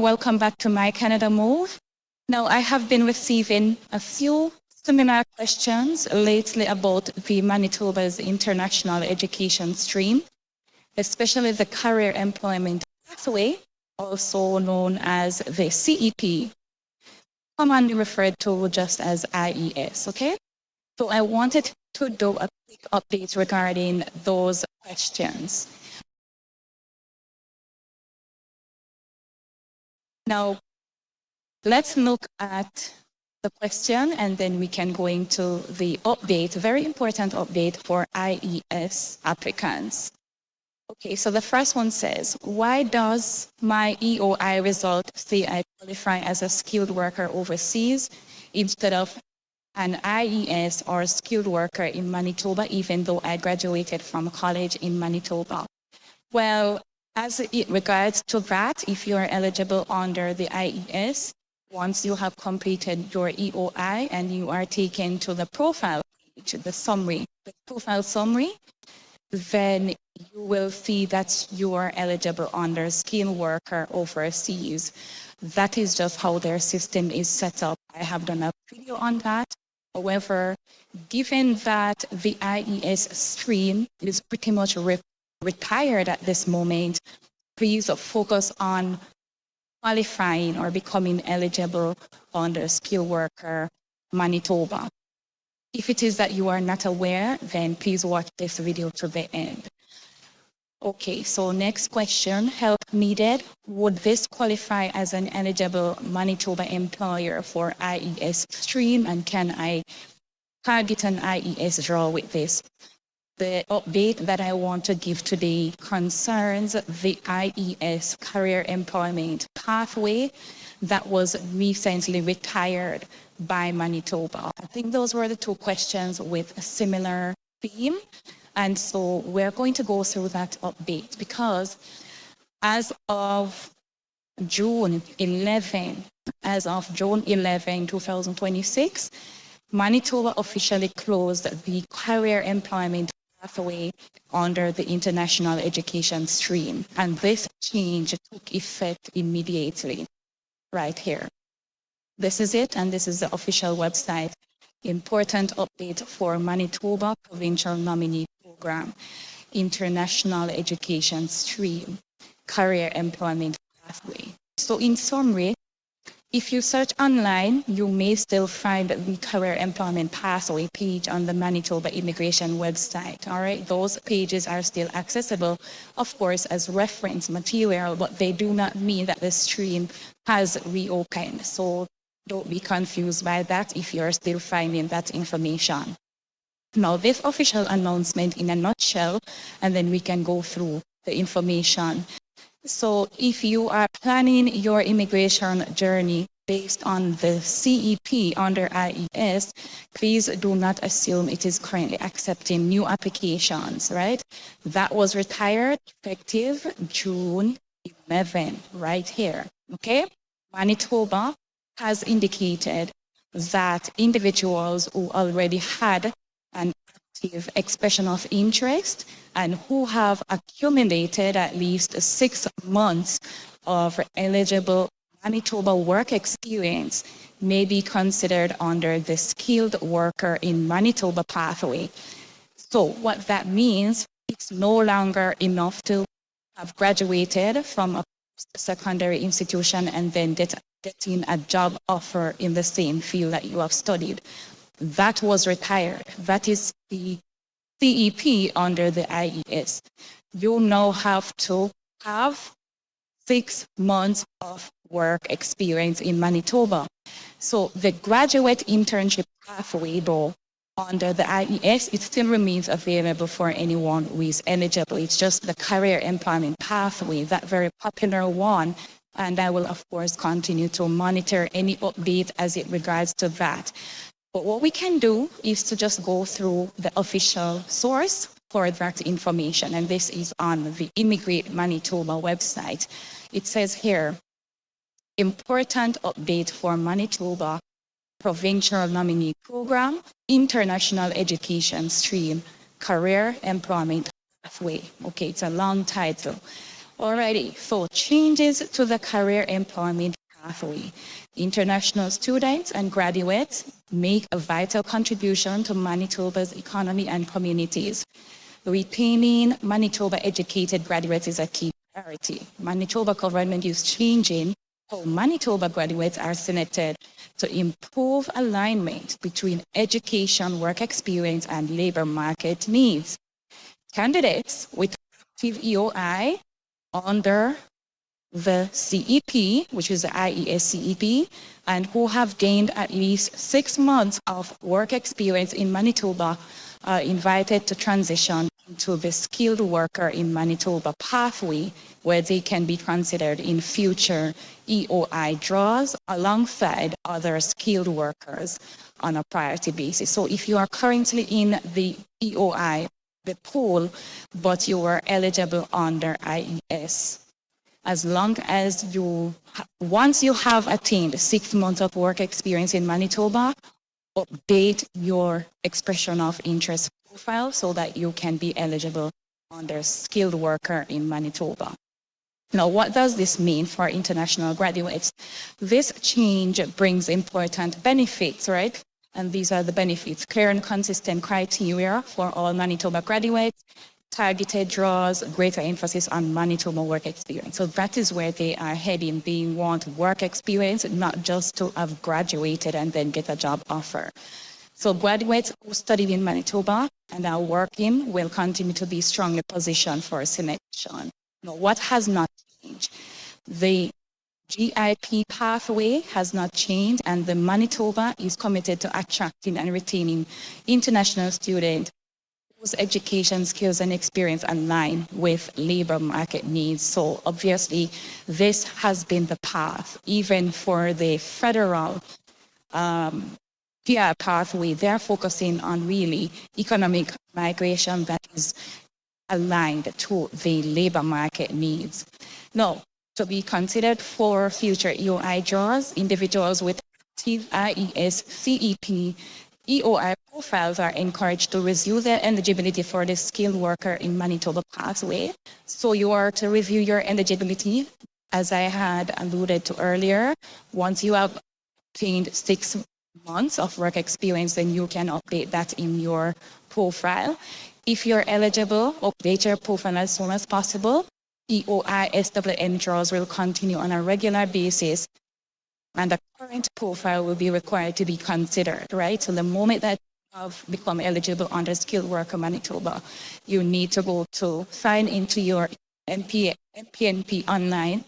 Welcome back to My Canada Move. Now, I have been receiving a few similar questions lately about the Manitoba's international education stream, especially the career employment pathway, also known as the CEP, commonly referred to just as IES, okay? So I wanted to do a quick update regarding those questions. Now, let's look at the question and then we can go into the update, very important update for IES applicants. Okay, so the first one says, why does my EOI result say I qualify as a skilled worker overseas instead of an IES or skilled worker in Manitoba, even though I graduated from college in Manitoba? Well, as it regards to that, if you are eligible under the IES, once you have completed your EOI and you are taken to the profile page, the profile summary, then you will see that you are eligible under skilled worker overseas. That is just how their system is set up. I have done a video on that. However, given that the IES stream is pretty much retired at this moment, please focus on qualifying or becoming eligible under skilled worker Manitoba. If it is that you are not aware, then please watch this video to the end. Okay, so next question, help needed. Would this qualify as an eligible Manitoba employer for IES stream, and can I target an IES draw with this? The update that I want to give today concerns the IES career employment pathway that was recently retired by Manitoba. I think those were the two questions with a similar theme. And so we're going to go through that update because as of June 11, 2026, Manitoba officially closed the career employment pathway under the international education stream. And this change took effect immediately, right here. This is it, and this is the official website. Important update for Manitoba Provincial Nominee Program, International Education Stream, Career Employment Pathway. So in summary, if you search online, you may still find the Career Employment Pathway page on the Manitoba Immigration website. All right, those pages are still accessible, of course, as reference material, but they do not mean that the stream has reopened. So don't be confused by that if you're still finding that information. Now, this official announcement in a nutshell, and then we can go through the information. So if you are planning your immigration journey based on the CEP under IES, please do not assume it is currently accepting new applications, right? That was retired effective June 11, right here, okay? Manitoba has indicated that individuals who already had an active expression of interest and who have accumulated at least 6 months of eligible Manitoba work experience may be considered under the skilled worker in Manitoba pathway. So what that means, it's no longer enough to have graduated from a secondary institution and then getting a job offer in the same field that you have studied. That was retired. That is the CEP under the IES. You now have to have 6 months of work experience in Manitoba. So the graduate internship pathway, though, under the IES, it still remains available for anyone who is eligible. It's just the career employment pathway, that very popular one. And I will, of course, continue to monitor any update as it regards to that. But what we can do is to just go through the official source for that information. And this is on the Immigrate Manitoba website. It says here, important update for Manitoba Provincial Nominee Program, International Education Stream, Career Employment Pathway. Okay, it's a long title. Alrighty, so changes to the career employment pathway. International students and graduates make a vital contribution to Manitoba's economy and communities. Retaining Manitoba educated graduates is a key priority. Manitoba government is changing how Manitoba graduates are selected to improve alignment between education, work experience, and labor market needs. Candidates with active EOI under the CEP, which is the IES CEP, and who have gained at least 6 months of work experience in Manitoba are invited to transition into the skilled worker in Manitoba pathway, where they can be considered in future EOI draws alongside other skilled workers on a priority basis. So if you are currently in the EOI, the pool, but you are eligible under IES, as long as once you have attained 6 months of work experience in Manitoba, update your expression of interest profile so that you can be eligible under skilled worker in Manitoba. Now, what does this mean for international graduates? This change brings important benefits, right? And these are the benefits: clear and consistent criteria for all Manitoba graduates, targeted draws, greater emphasis on Manitoba work experience. So that is where they are heading. They want work experience, not just to have graduated and then get a job offer. So graduates who studied in Manitoba and are working will continue to be strongly positioned for selection. Now, what has not changed? The GIP pathway has not changed, and the Manitoba is committed to attracting and retaining international students whose education, skills, and experience align with labor market needs. So obviously, this has been the path. Even for the federal PR pathway, they're focusing on really economic migration that is aligned to the labor market needs. Now, to be considered for future EOI draws, individuals with active IES CEP EOI profiles are encouraged to review their eligibility for the skilled worker in Manitoba pathway. So you are to review your eligibility, as I had alluded to earlier. Once you have obtained 6 months of work experience, then you can update that in your profile. If you're eligible, update your profile as soon as possible. EOI SWM draws will continue on a regular basis, and the current profile will be required to be considered, right? So the moment that you have become eligible under Skilled Worker Manitoba, you need to go to sign into your MPNP online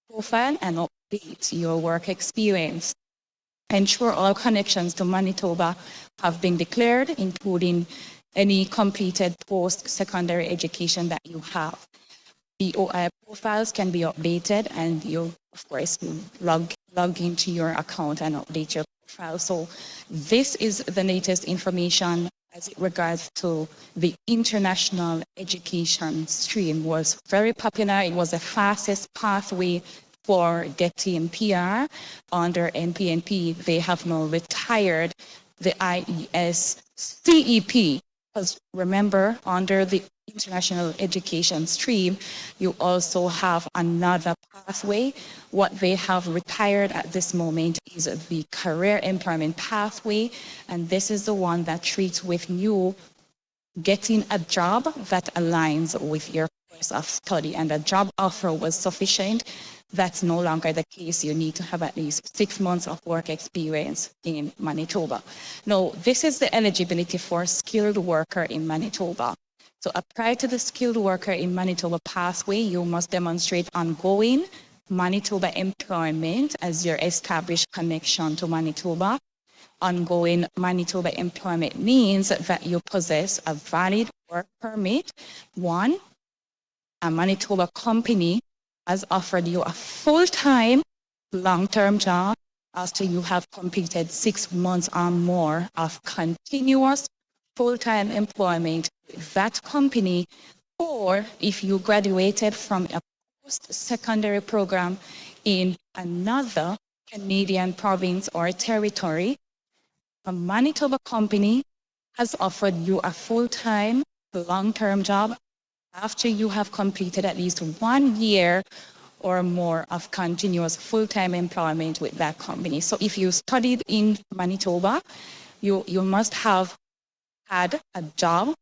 profile and update your work experience. Ensure all connections to Manitoba have been declared, including any completed post-secondary education that you have. EOI profiles can be updated, and you, of course, log into your account and update your profile. So this is the latest information as it regards to the international education stream. Was very popular. It was the fastest pathway for getting PR under MPNP. They have now retired the IES CEP, because remember, under the international education stream, you also have another pathway. What they have retired at this moment is the career employment pathway, and this is the one that treats with you getting a job that aligns with your course of study, and a job offer was sufficient. That's no longer the case. You need to have at least 6 months of work experience in Manitoba. Now, this is the eligibility for skilled worker in Manitoba. To apply to the skilled worker in Manitoba pathway, you must demonstrate ongoing Manitoba employment as your established connection to Manitoba. Ongoing Manitoba employment means that you possess a valid work permit. One, a Manitoba company has offered you a full-time, long-term job after you have completed 6 months or more of continuous full-time employment with that company, or if you graduated from a post-secondary program in another Canadian province or territory, a Manitoba company has offered you a full-time, long-term job after you have completed at least 1 year or more of continuous full-time employment with that company. So if you studied in Manitoba, you must have had a job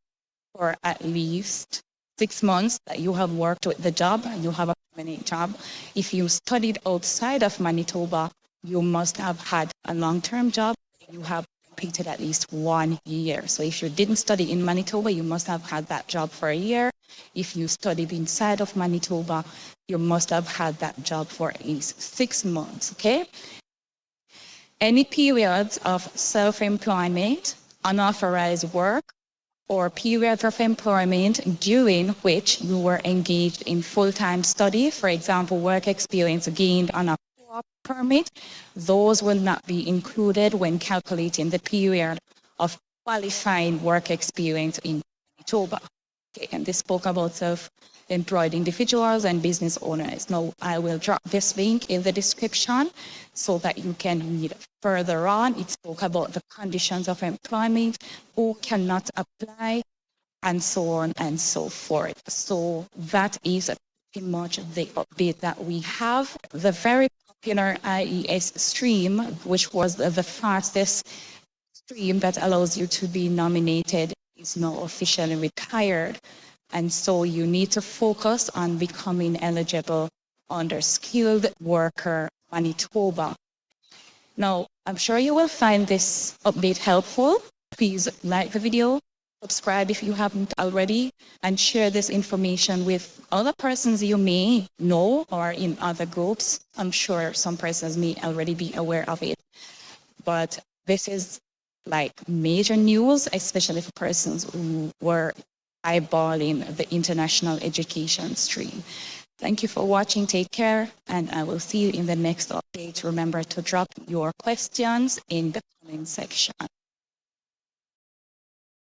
for at least 6 months that you have worked with the job, you have a permanent job. If you studied outside of Manitoba, you must have had a long-term job. You have completed at least 1 year. So if you didn't study in Manitoba, you must have had that job for a year. If you studied inside of Manitoba, you must have had that job for at least 6 months, okay? Any periods of self-employment, unauthorized work, or periods of employment during which you were engaged in full-time study, for example, work experience gained on a co-op permit, those will not be included when calculating the period of qualifying work experience in Manitoba. Okay, and this spoke about self-employed individuals and business owners. Now, I will drop this link in the description so that you can read further on. It spoke about the conditions of employment, who cannot apply, and so on and so forth. So that is pretty much the update that we have. The very popular IES stream, which was the fastest stream that allows you to be nominated, is now officially retired. And so you need to focus on becoming eligible under Skilled Worker Manitoba. Now, I'm sure you will find this update helpful. Please like the video, subscribe if you haven't already, and share this information with other persons you may know or in other groups. I'm sure some persons may already be aware of it. But this is like major news, especially for persons who were eyeballing the international education stream. Thank you for watching. Take care, and I will see you in the next update. Remember to drop your questions in the comment section.